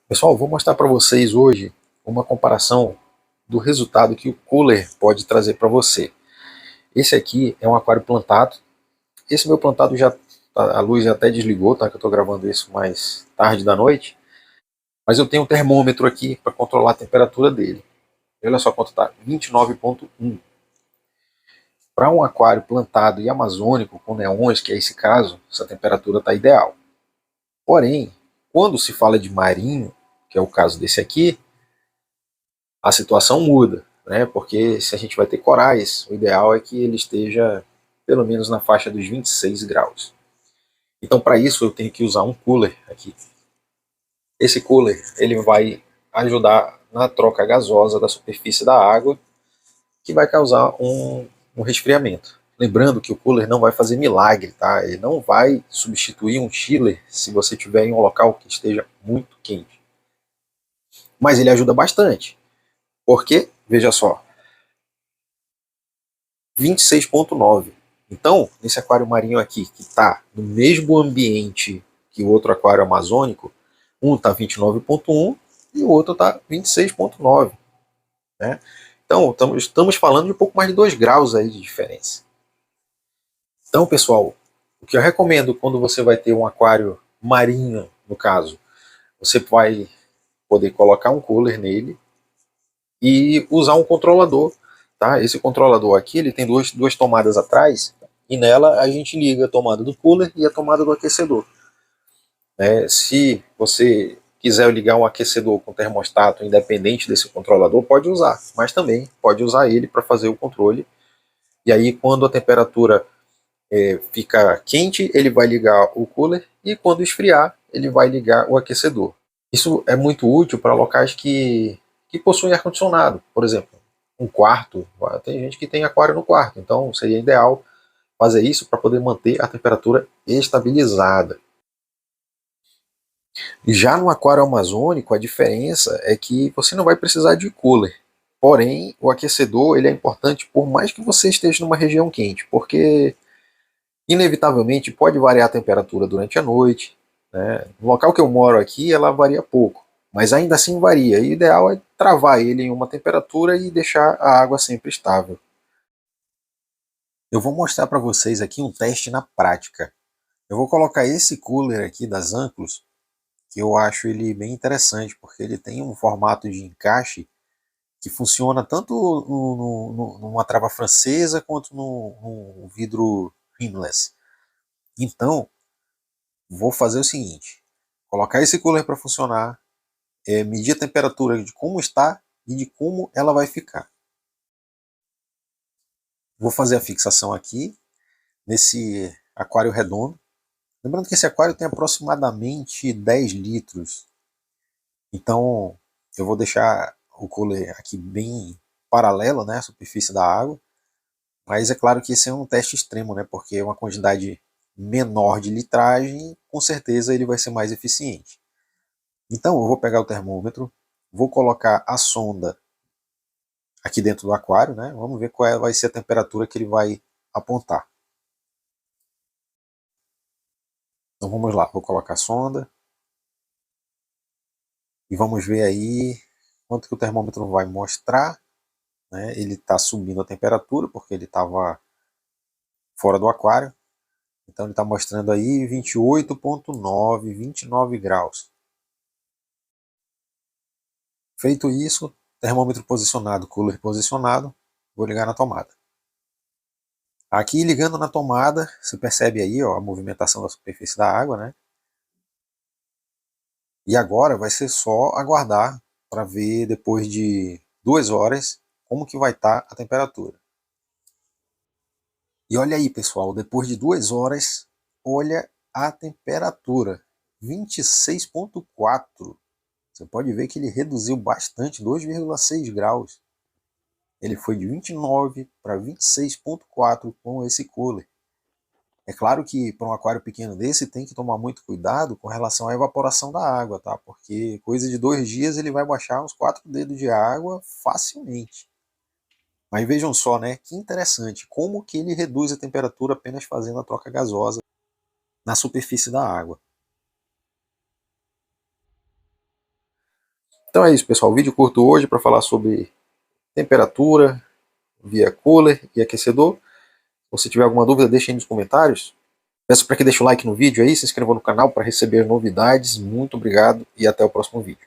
Pessoal, vou mostrar para vocês hoje uma comparação do resultado que o cooler pode trazer para você. Esse aqui é um aquário plantado. Esse meu plantado já a luz já até desligou, tá? Que eu estou gravando isso mais tarde da noite. Mas eu tenho um termômetro aqui para controlar a temperatura dele. Olha só quanto está, 29,1. Para um aquário plantado e amazônico com neons, que é esse caso, essa temperatura está ideal. Porém, quando se fala de marinho, que é o caso desse aqui, a situação muda, né? Porque se a gente vai ter corais, o ideal é que ele esteja pelo menos na faixa dos 26 graus. Então, para isso, eu tenho que usar um cooler aqui. Esse cooler ele vai ajudar na troca gasosa da superfície da água, que vai causar um resfriamento. Lembrando que o cooler não vai fazer milagre, tá? Ele não vai substituir um chiller se você estiver em um local que esteja muito quente. Mas ele ajuda bastante. Porque, veja só, 26,9. Então, nesse aquário marinho aqui, que está no mesmo ambiente que o outro aquário amazônico, um está 29,1 e o outro está 26,9. Né? Então, estamos falando de um pouco mais de 2 graus aí de diferença. Então, pessoal, o que eu recomendo quando você vai ter um aquário marinho, no caso, você vai poder colocar um cooler nele e usar um controlador. Tá? Esse controlador aqui ele tem duas tomadas atrás e nela a gente liga a tomada do cooler e a tomada do aquecedor. Se você quiser ligar um aquecedor com termostato independente desse controlador, pode usar, mas também pode usar ele para fazer o controle. E aí, quando a temperatura fica quente, ele vai ligar o cooler e quando esfriar, ele vai ligar o aquecedor. Isso é muito útil para locais que possuem ar-condicionado, por exemplo, um quarto. Tem gente que tem aquário no quarto, então seria ideal fazer isso para poder manter a temperatura estabilizada. E já no aquário amazônico, a diferença é que você não vai precisar de cooler. Porém, o aquecedor ele é importante por mais que você esteja numa região quente, porque inevitavelmente pode variar a temperatura durante a noite. Né? No local que eu moro aqui, ela varia pouco, mas ainda assim varia. E o ideal é travar ele em uma temperatura e deixar a água sempre estável. Eu vou mostrar para vocês aqui um teste na prática. Eu vou colocar esse cooler aqui das Anclos, que eu acho ele bem interessante, porque ele tem um formato de encaixe que funciona tanto numa trava francesa quanto no vidro rimless. Então, vou fazer o seguinte: colocar esse cooler para funcionar, medir a temperatura de como está e de como ela vai ficar. Vou fazer a fixação aqui nesse aquário redondo. Lembrando que esse aquário tem aproximadamente 10 litros. Então eu vou deixar o cooler aqui bem paralelo, né, à superfície da água. Mas é claro que esse é um teste extremo, né, porque é uma quantidade menor de litragem, com certeza ele vai ser mais eficiente. Então eu vou pegar o termômetro, vou colocar a sonda aqui dentro do aquário, né? Vamos ver qual vai ser a temperatura que ele vai apontar. Então vamos lá, vou colocar a sonda e vamos ver aí quanto que o termômetro vai mostrar. Né? Ele está subindo a temperatura porque ele estava fora do aquário. Então ele está mostrando aí 28,9, 29 graus. Feito isso, termômetro posicionado, cooler posicionado, vou ligar na tomada. Aqui ligando na tomada, você percebe aí ó, a movimentação da superfície da água, né? E agora vai ser só aguardar para ver depois de 2 horas como que vai estar a temperatura. E olha aí pessoal, depois de 2 horas, olha a temperatura, 26,4. Você pode ver que ele reduziu bastante, 2,6 graus. Ele foi de 29 para 26,4 com esse cooler. É claro que para um aquário pequeno desse tem que tomar muito cuidado com relação à evaporação da água, tá? Porque coisa de 2 dias ele vai baixar uns 4 dedos de água facilmente. Mas vejam só, né? Que interessante como que ele reduz a temperatura apenas fazendo a troca gasosa na superfície da água. Então é isso, pessoal. Vídeo curto hoje para falar sobre temperatura via cooler e aquecedor. Se você tiver alguma dúvida, deixe aí nos comentários. Peço para que deixe o like no vídeo aí, se inscreva no canal para receber novidades. Muito obrigado e até o próximo vídeo.